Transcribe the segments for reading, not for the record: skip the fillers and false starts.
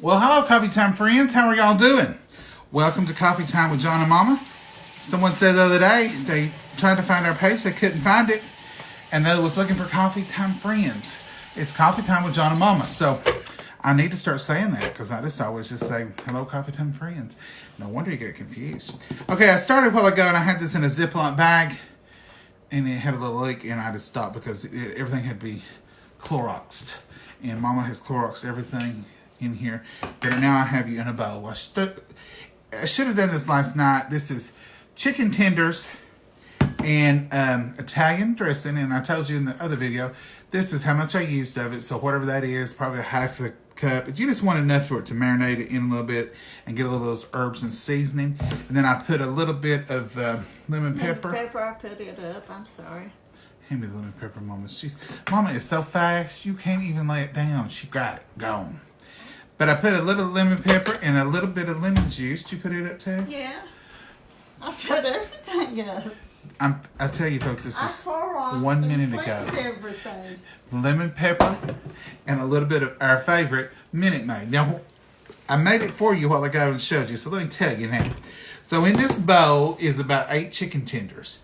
Well, hello, Coffee Time friends. How are y'all doing? Welcome to Coffee Time with John and Momma. Someone said the other day they tried to find our page, they couldn't find it, and they was looking for Coffee Time friends. It's Coffee Time with John and Momma. So I need to start saying that because I just always just say, hello, Coffee Time friends. No wonder you get confused. Okay, I started a while ago, and I had this in a Ziploc bag, and it had a little leak, and I just stopped because everything had to be Cloroxed. And Mama has Cloroxed everything in here. But now I have you in a bowl. I should have done this last night. This is chicken tenders and Italian dressing. And I told you in the other video, this is how much I used of it. So whatever that is, probably a half a cup. But you just want enough for it to marinate it in a little bit and get a little of those herbs and seasoning. And then I put a little bit of lemon pepper. I put it up. I'm sorry. Hand me the lemon pepper, Mama. Mama is so fast, you can't even lay it down. She got it. Gone. But I put a little lemon pepper and a little bit of lemon juice. Did you put it up too? Yeah. I put everything up. I tell you folks, this was 1 minute ago. Everything. Lemon pepper and a little bit of our favorite Minute Maid. Now, I made it for you a while ago and showed you, so let me tell you now. So in this bowl is about 8 chicken tenders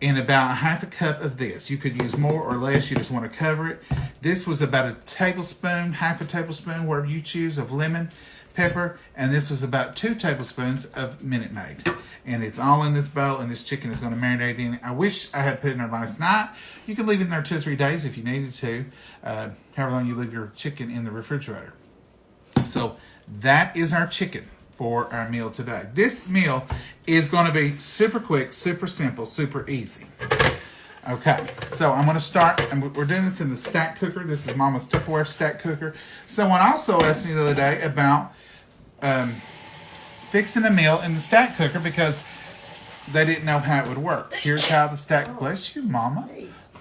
and about half a cup of this. You could use more or less. You just want to cover it. This was about a tablespoon, half a tablespoon, whatever you choose, of lemon pepper. And this was about 2 tablespoons of Minute Maid. And it's all in this bowl, and this chicken is going to marinate in it. I wish I had put it in there last night. You can leave it in there 2 or 3 days if you needed to, however long you leave your chicken in the refrigerator. So that is our chicken for our meal today. This meal is going to be super quick, super simple, super easy. Okay, so I'm going to start, and we're doing this in the stack cooker. This is Mama's Tupperware stack cooker. Someone also asked me the other day about fixing a meal in the stack cooker because they didn't know how it would work. Here's how the stack, bless you, Mama.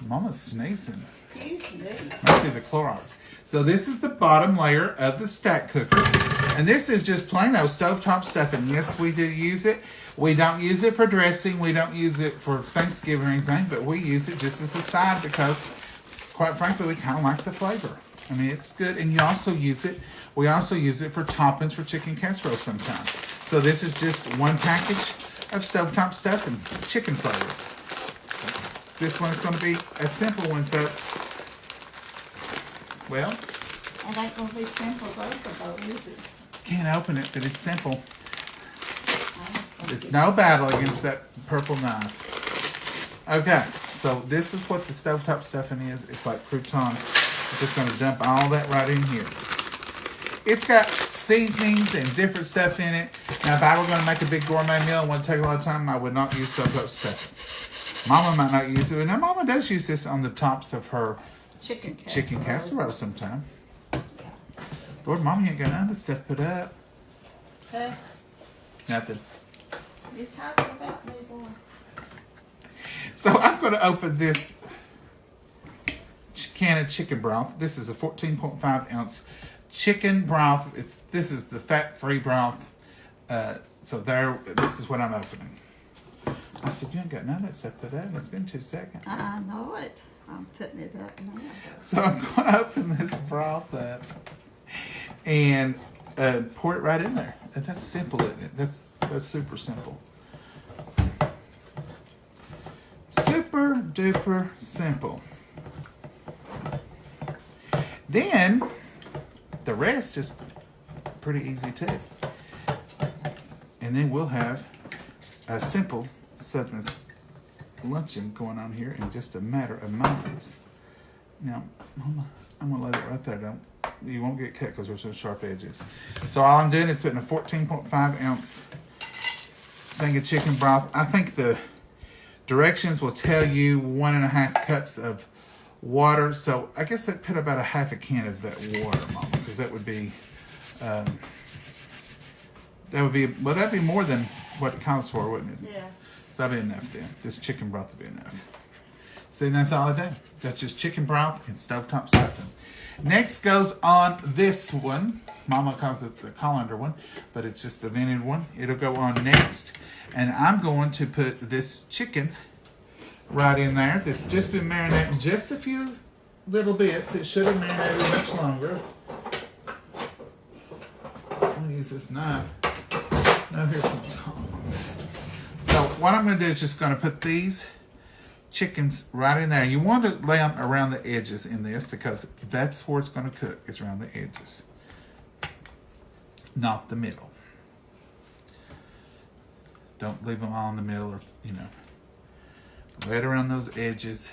Mama's sneezing. Excuse me. Must be the Clorox. So this is the bottom layer of the stack cooker. And this is just plain old stovetop stuffing. Yes, we do use it. We don't use it for dressing. We don't use it for Thanksgiving or anything. But we use it just as a side because, quite frankly, we kind of like the flavor. I mean, it's good. And you also use it. We also use it for toppings for chicken casserole sometimes. So this is just one package of stovetop stuffing, chicken flavor. This one is going to be a simple one, folks. Well, It ain't going to be simple though, is it? Can't open it, but it's simple. It's no battle against that purple knife. Okay, so this is what the stovetop stuffing is. It's like croutons. I'm just going to dump all that right in here. It's got seasonings and different stuff in it. Now, if I were going to make a big gourmet meal and want to take a lot of time, I would not use stovetop stuffing. Mama might not use it, but now Mama does use this on the tops of her chicken casserole sometime. Lord, Mama ain't got none of this stuff put up. Huh? Nothing. You talking about me, boy? So I'm going to open this can of chicken broth. This is a 14.5 ounce chicken broth. This is the fat-free broth. This is what I'm opening. I said, you ain't got none of that stuff put up. It's been 2 seconds. I know it. I'm putting it up now. So I'm going to open this broth up and pour it right in there. And that's simple, isn't it? That's super simple. Super duper simple. Then the rest is pretty easy too. And then we'll have a simple Southern luncheon going on here in just a matter of moments. Now, Mama, I'm going to let it right there. You won't get cut because there's some sharp edges. So all I'm doing is putting a 14.5 ounce thing of chicken broth. I think the directions will tell you 1.5 cups of water. So I guess I'd put about a half a can of that water, Mama, because that would be that'd be more than what it calls for, wouldn't it? Yeah. So that'd be enough then. This chicken broth would be enough. See, that's all I do. That's just chicken broth and stovetop stuffing. Next goes on this one. Mama calls it the colander one, but it's just the vented one. It'll go on next. And I'm going to put this chicken right in there. That's just been marinating just a few little bits. It should have marinated much longer. use this knife. Now here's some tongs. So what I'm going to do is just going to put these chickens right in there. You want to lay them around the edges in this because that's where it's going to cook. It's around the edges, not the middle. Don't leave them all in the middle, or lay it around those edges.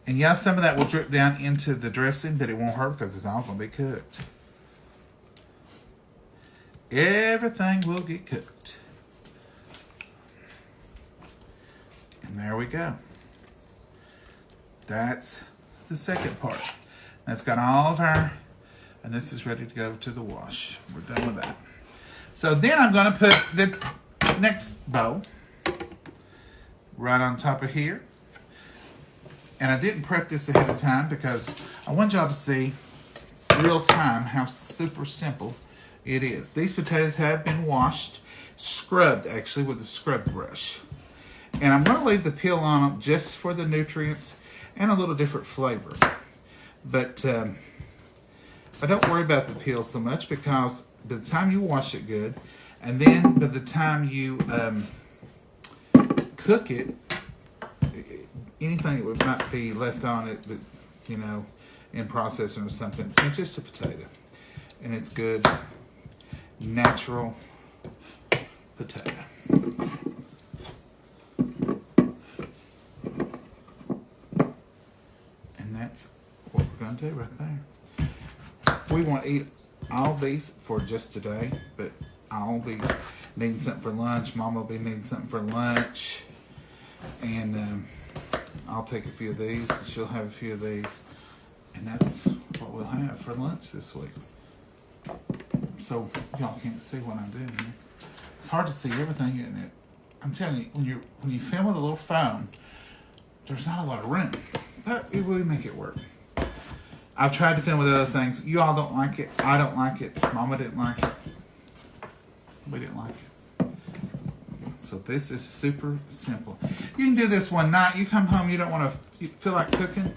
And yeah, some of that will drip down into the dressing, but it won't hurt because it's all going to be cooked. Everything will get cooked. And there we go. That's the second part. That's got all of our, and this is ready to go to the wash. We're done with that. So then I'm going to put the next bowl right on top of here. And I didn't prep this ahead of time because I want y'all to see real time how super simple it is. These potatoes have been washed, scrubbed actually with a scrub brush. And I'm going to leave the peel on them just for the nutrients and a little different flavor. But I don't worry about the peel so much because by the time you wash it good, and then by the time you cook it, anything that might be left on it that, in processing or something, it's just a potato. And it's good, natural potato. And that's what we're going to do right there. We want to eat all these for just today, but I'll be needing something for lunch. Mom will be needing something for lunch. And I'll take a few of these. She'll have a few of these. And that's what we'll have for lunch this week. So y'all can't see what I'm doing here. It's hard to see everything in it. I'm telling you, when you film with a little phone, there's not a lot of room. But it really make it work. I've tried to film with other things. You all don't like it. I don't like it. Mama didn't like it. We didn't like it. So this is super simple. You can do this one night. You come home, you don't want to feel like cooking.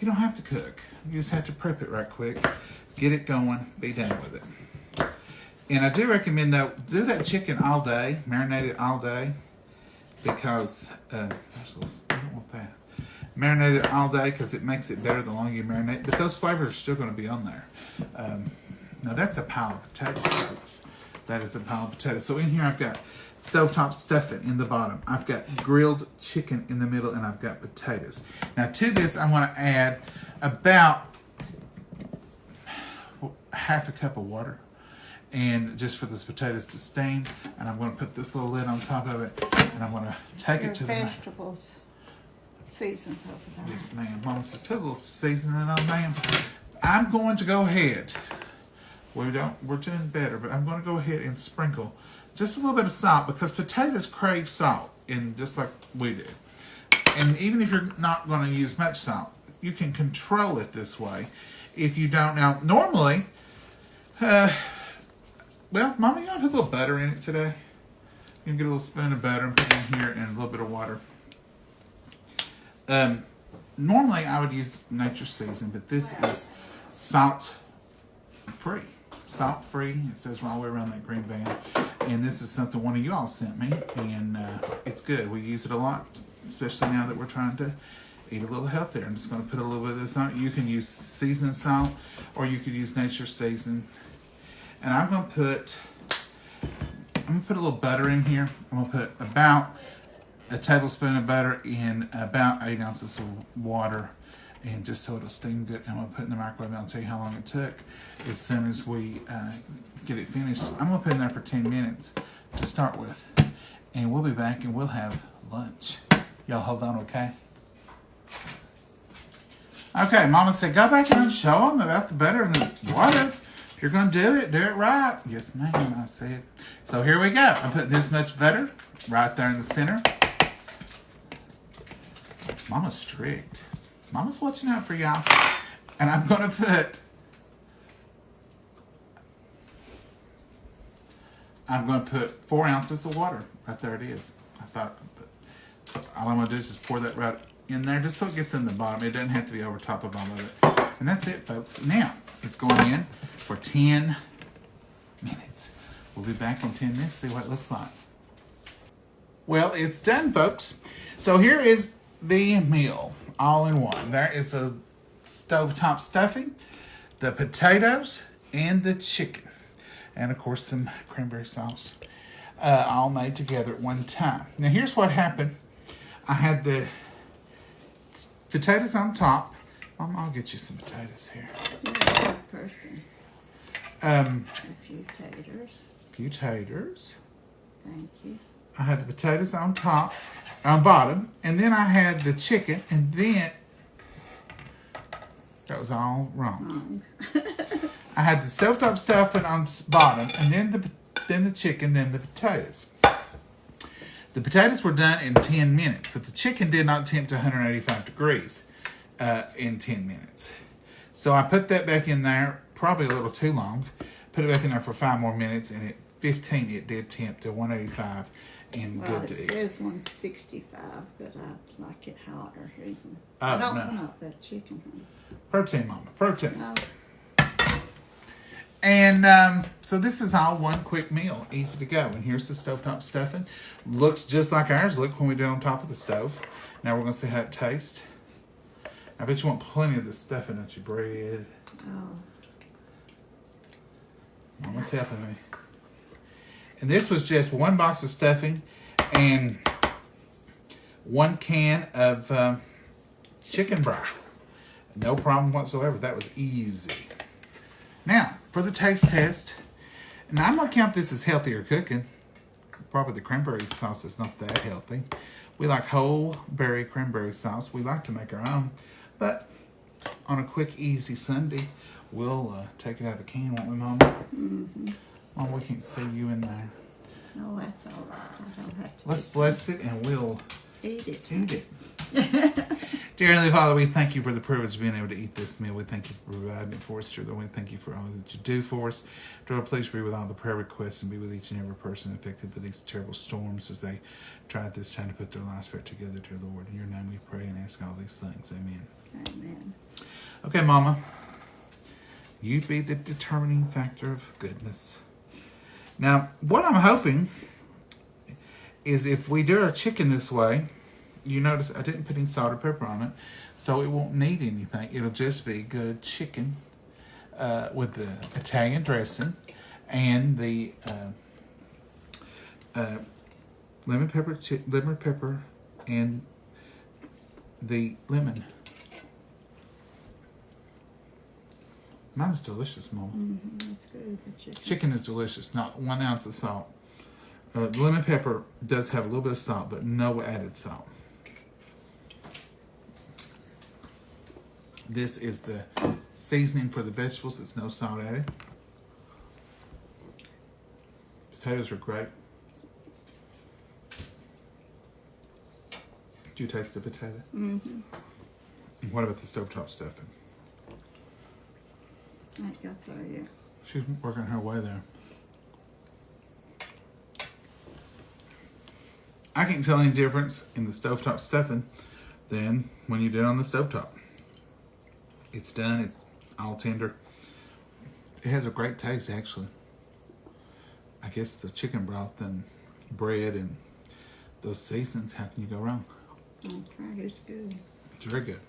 You don't have to cook. You just have to prep it right quick. Get it going. Be done with it. And I do recommend, though, do that chicken all day. Marinate it all day. Because, I don't want that. Marinate it all day because it makes it better the longer you marinate. But those flavors are still going to be on there. Now, that's a pile of potatoes, folks. That is a pile of potatoes. So in here, I've got stovetop stuffing in the bottom. I've got grilled chicken in the middle, and I've got potatoes. Now, to this, I want to add about half a cup of water. And just for those potatoes to steam. And I'm going to put this little lid on top of it. And I'm going to take it to the vegetables. Seasons over there. Yes, ma'am. Mama says, put a little seasoning on, ma'am. I'm going to go ahead. We're doing better, but I'm going to go ahead and sprinkle just a little bit of salt because potatoes crave salt, and just like we do. And even if you're not going to use much salt, you can control it this way. If you don't, now normally, well, Mama, you want to put a little butter in it today? You can get a little spoon of butter and put it in here and a little bit of water. Normally I would use nature season, but this is salt free. Salt free. It says all the way around that green band. And this is something one of you all sent me, and it's good. We use it a lot, especially now that we're trying to eat a little healthier. I'm just going to put a little bit of this on it. You can use seasoned salt, or you could use nature season. And I'm going to put a little butter in here. I'm going to put about a tablespoon of butter in about 8 ounces of water, and just so it'll steam good. I'm going to put it in the microwave. I'll tell you how long it took as soon as we get it finished. I'm going to put it in there for 10 minutes to start with, and we'll be back and we'll have lunch. Y'all hold on, okay? Okay, Mama said, go back and show them about the butter and the water. If you're going to do it right. Yes, ma'am, I said. So here we go. I'm putting this much butter right there in the center. Mama's strict. Mama's watching out for y'all. And I'm going to put 4 ounces of water. Right there it is. So all I'm going to do is just pour that right in there just so it gets in the bottom. It doesn't have to be over top of all of it. And that's it, folks. Now, it's going in for 10 minutes. We'll be back in 10 minutes, see what it looks like. Well, it's done, folks. So here is the meal, all in one. There is a stovetop stuffing, the potatoes, and the chicken. And, of course, some cranberry sauce, all made together at one time. Now, here's what happened. I had the potatoes on top. Mom, I'll get you some potatoes here. You're a good person. A few taters. Few taters. Thank you. I had the potatoes on top, on bottom, and then I had the chicken, and then that was all wrong. I had the stovetop stuffing on bottom, and then the chicken, then the potatoes. The potatoes were done in 10 minutes, but the chicken did not tempt to 185 degrees in 10 minutes. So I put that back in there, probably a little too long. Put it back in there for 5 more minutes, and at 15 it did tempt to 185 and Well, good it to eat. says 165, but I like it hotter. Reason. Oh, I don't no. want that chicken, honey. Protein, Mama, protein. No. And so this is all one quick meal, easy to go. And here's the stovetop stuffing. Looks just like ours. Look when we did it on top of the stove. Now we're going to see how it tastes. I bet you want plenty of the stuffing, don't you, bread? Oh. Mama's helping me. And this was just 1 box of stuffing and 1 can of chicken broth. No problem whatsoever. That was easy. Now, for the taste test, and I'm going to count this as healthier cooking. Probably the cranberry sauce is not that healthy. We like whole berry cranberry sauce. We like to make our own. But on a quick, easy Sunday, we'll take it out of a can, won't we, Mama? Mm-hmm. Mom, we can't see you in there. No, that's all right. I don't have to. Let's bless it and we'll Eat it. eat it. Dear Heavenly Father, we thank you for the privilege of being able to eat this meal. We thank you for providing it for us. Dear Lord, we thank you for all that you do for us. Dear Lord, please be with all the prayer requests and be with each and every person affected by these terrible storms as they try at this time to put their lives back together, dear Lord. In your name we pray and ask all these things. Amen. Amen. Okay, Mama. You be the determining factor of goodness. Now, what I'm hoping is if we do our chicken this way, you notice I didn't put any salt or pepper on it, so it won't need anything. It'll just be good chicken with the Italian dressing and the lemon pepper and the lemon. Mine's delicious, Mom. Mm-hmm. It's good. The chicken. Chicken is delicious. Not 1 ounce of salt. Lemon pepper does have a little bit of salt, but no added salt. This is the seasoning for the vegetables. It's no salt added. Potatoes are great. Did you taste the potato? Mm-hmm. And what about the stovetop stuffing? I ain't got there yet. She's working her way there. I can't tell any difference in the stovetop stuffing than when you do it on the stovetop. It's done. It's all tender. It has a great taste, actually. I guess the chicken broth and bread and those seasonings, how can you go wrong? That's right. It's good. It's very good.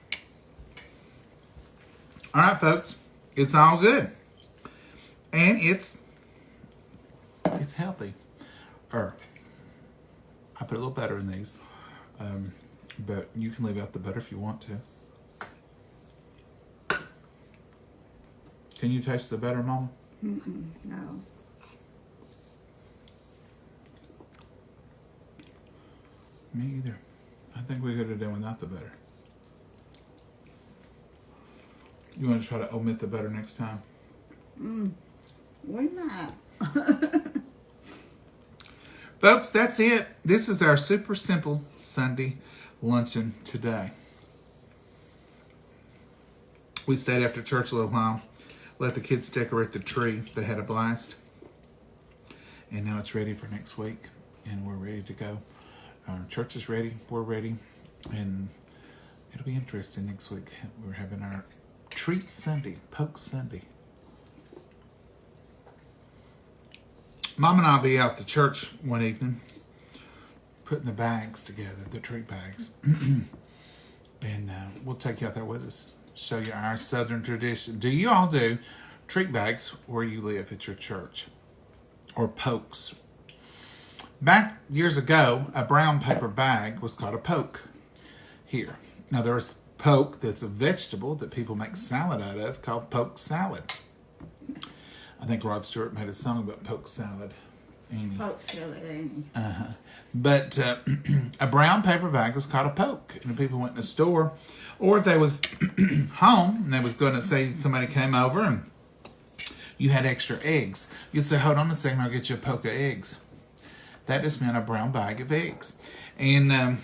All right, folks. It's all good. And it's healthy. I put a little butter in these. But you can leave out the butter if you want to. Can you taste the butter, Mama? Mm-mm. No. Me either. I think we could have done without the butter. You want to try to omit the butter next time? We might. Folks, that's it. This is our super simple Sunday luncheon today. We stayed after church a little while, let the kids decorate the tree. They had a blast. And now it's ready for next week, and we're ready to go. Our church is ready. We're ready. And it'll be interesting next week. We're having our treat Sunday, poke Sunday. Mom and I'll be out to church one evening, putting the bags together, the treat bags. And we'll take you out there with us, show you our Southern tradition. Do you all do treat bags where you live at your church? Or pokes? Back years ago, a brown paper bag was called a poke here. Now there's poke that's a vegetable that people make salad out of called poke salad. I think Rod Stewart made a song about poke salad. Poke salad, Annie. But a brown paper bag was called a poke. And if people went in the store, or if they was home and they was going to say somebody came over and you had extra eggs, you'd say, hold on a second, I'll get you a poke of eggs. That just meant a brown bag of eggs. And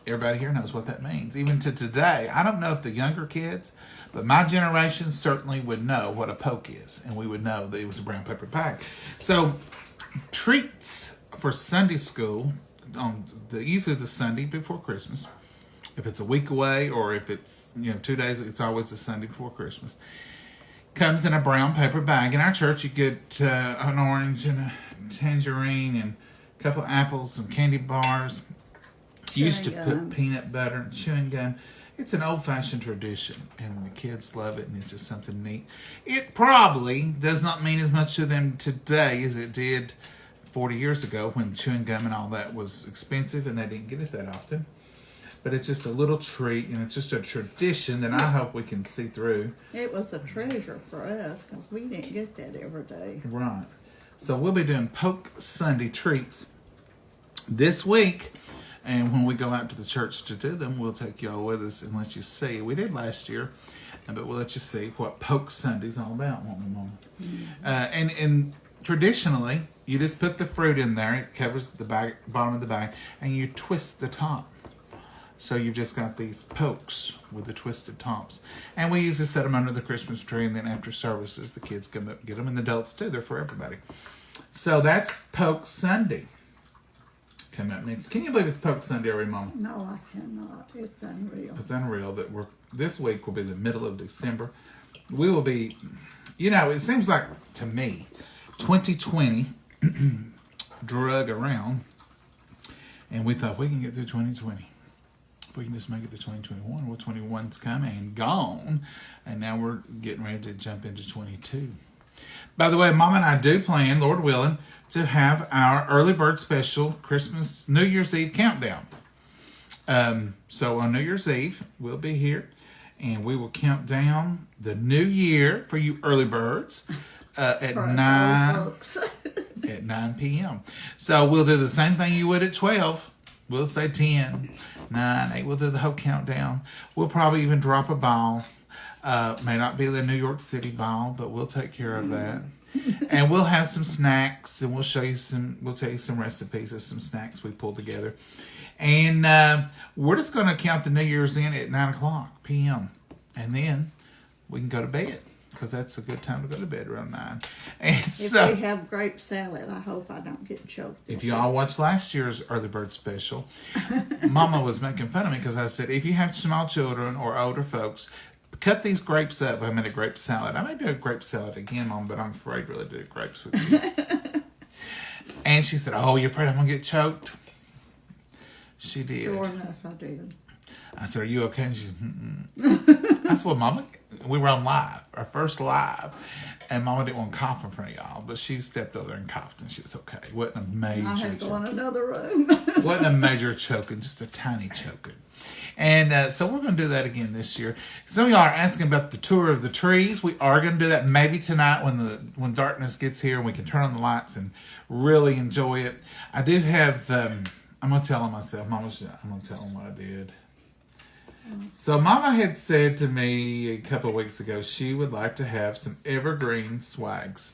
everybody here knows what that means. Even to today, I don't know if the younger kids, but my generation certainly would know what a poke is. And we would know that it was a brown paper bag. So treats for Sunday school on usually the Sunday before Christmas. If it's a week away or if it's 2 days, it's always the Sunday before Christmas. Comes in a brown paper bag. In our church, you get an orange and a tangerine and a couple of apples, some candy bars. Used to put peanut butter and chewing gum. It's an old-fashioned tradition, and the kids love it, and it's just something neat. It probably does not mean as much to them today as it did 40 years ago when chewing gum and all that was expensive, and they didn't get it that often. But it's just a little treat, and it's just a tradition that I hope we can see through. It was a treasure for us because we didn't get that every day. Right. So we'll be doing Poke Sunday treats this week. And when we go out to the church to do them, we'll take y'all with us and let you see. We did last year, but we'll let you see what Poke Sunday's all about, won't we, Mama? Mm-hmm. And traditionally, you just put the fruit in there. It covers the bag, bottom of the bag, and you twist the top. So you've just got these pokes with the twisted tops. And we usually set them under the Christmas tree, and then after services, the kids come up and get them, and the adults too. They're for everybody. So that's Poke Sunday. Coming up next. Can you believe it's Poke Sunday already, Mama? No, I cannot. It's unreal. It's unreal that this week will be the middle of December. We will be, it seems like to me, 2020 drug around, and we thought we can get through 2020. If we can just make it to 2021, well, 21's coming and gone, and now we're getting ready to jump into 22. By the way, Mama and I do plan, Lord willing, to have our early bird special Christmas, New Year's Eve countdown. So on New Year's Eve, we'll be here and we will count down the new year for you early birds at 9 p.m. So we'll do the same thing you would at 12. We'll say 10, 9, 8. We'll do the whole countdown. We'll probably even drop a ball. May not be the New York City ball, but we'll take care of that. And we'll have some snacks, and we'll tell you some recipes of some snacks we pulled together. And we're just going to count the New Year's in at 9 o'clock p.m. And then we can go to bed, because that's a good time to go to bed around 9. And if we have grape salad, I hope I don't get choked. If you all watched last year's Early Bird Special, Mama was making fun of me because I said, if you have small children or older folks, cut these grapes up. I made a grape salad. I may do a grape salad again, Mom, but I'm afraid really to do grapes with you. And she said, oh, you're afraid I'm going to get choked? She did. Sure enough, I did. I said, are you okay? And she said, I said, well, Mama, we were on live, our first live, and Mama didn't want to cough in front of y'all, but she stepped over there and coughed, and she was okay. It wasn't a major I had to go in another room. It wasn't a major choking, just a tiny choking. And so we're going to do that again this year. Some of y'all are asking about the tour of the trees. We are going to do that maybe tonight when darkness gets here and we can turn on the lights and really enjoy it. I do have, I'm going to tell them myself. I'm going to tell them what I did. So Mama had said to me a couple of weeks ago she would like to have some evergreen swags.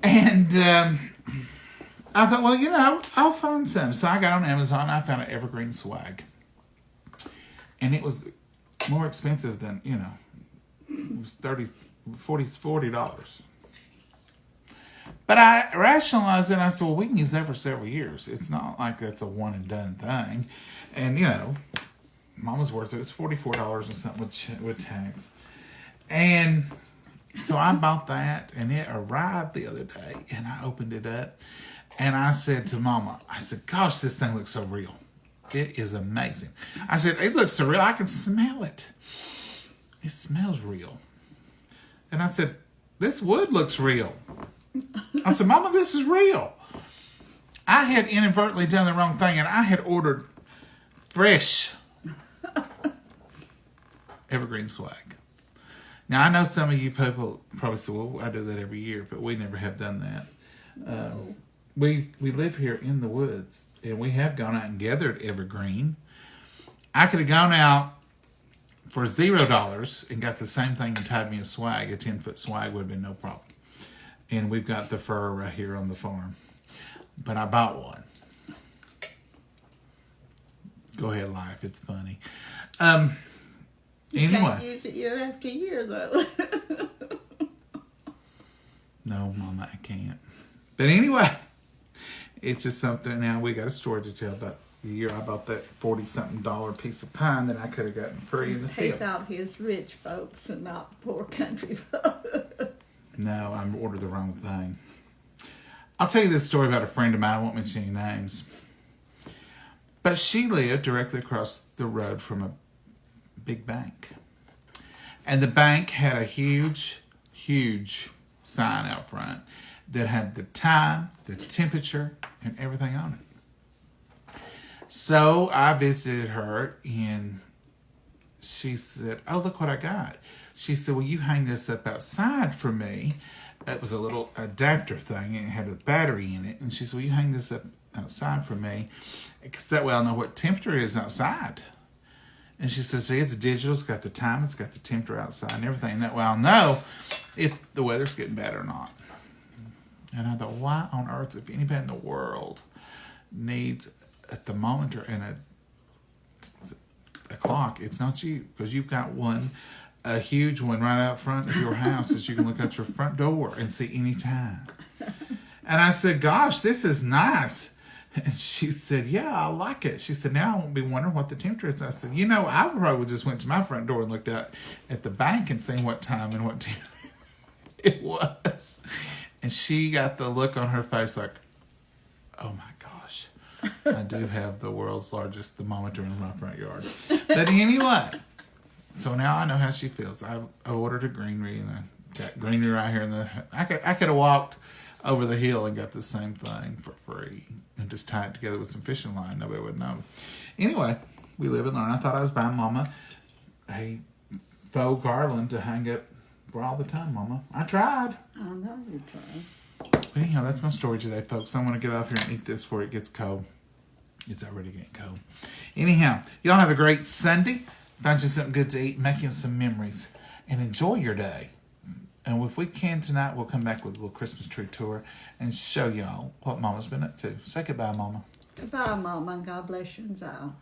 And I thought, well, I'll find some. So I got on Amazon. I found an evergreen swag. And it was more expensive than, it was $40. But I rationalized it, and I said, well, we can use that for several years. It's not like that's a one-and-done thing. And, Mama's worth it. It's $44 or something with tax. And so I bought that, and it arrived the other day, and I opened it up, and I said to Mama, I said, gosh, this thing looks so real. It is amazing. I said, it looks so real, I can smell it. It smells real. And I said, this wood looks real. I said, Mama, this is real. I had inadvertently done the wrong thing, and I had ordered fresh evergreen swag. Now, I know some of you people probably say, well, I do that every year, but we never have done that. No. We live here in the woods, and we have gone out and gathered evergreen. I could have gone out for $0 and got the same thing and tied me a swag. A 10-foot swag would have been no problem. And we've got the fur right here on the farm. But I bought one. Go ahead, life. It's funny. You Anyway. can't use it year after year, though. No, Mama, I can't. But anyway, it's just something. Now we got a story to tell about the year I bought that $40-something piece of pine that I could have gotten free in the He field. thought his rich folks and not poor country folks. No, I ordered the wrong thing. I'll tell you this story about a friend of mine. I won't mention any names. But she lived directly across the road from a big bank. And the bank had a huge, huge sign out front that had the time, the temperature, and everything on it. So I visited her, and she said, oh, look what I got. She said, will you hang this up outside for me? It was a little adapter thing, and it had a battery in it. And she said, will you hang this up outside for me? Because that way I'll know what temperature it is outside. And she said, see, it's digital. It's got the time. It's got the temperature outside and everything. And that way I'll know if the weather's getting bad or not. And I thought, why on earth, if anybody in the world needs a thermometer and a clock, it's not you. Because you've got one, a huge one right out front of your house that you can look out your front door and see any time. And I said, gosh, this is nice. And she said, yeah, I like it. She said, now I won't be wondering what the temperature is. I said, I probably just went to my front door and looked out at the bank and seen what time and what temperature it was. And she got the look on her face like, oh my gosh, I do have the world's largest thermometer in my front yard. But anyway, so now I know how she feels. I ordered a greenery, and I got greenery right here. I could have walked over the hill and got the same thing for free and just tie it together with some fishing line. Nobody would know. Anyway, we live and learn. I thought I was buying Mama a faux garland to hang up for all the time, Mama. I tried. I know you tried. But anyhow, that's my story today, folks. I'm going to get off here and eat this before it gets cold. It's already getting cold. Anyhow, y'all have a great Sunday. Find you something good to eat, making some memories, and enjoy your day. And if we can tonight, we'll come back with a little Christmas tree tour and show y'all what Mama's been up to. Say goodbye, Mama. Goodbye, Mama, and God bless you and all.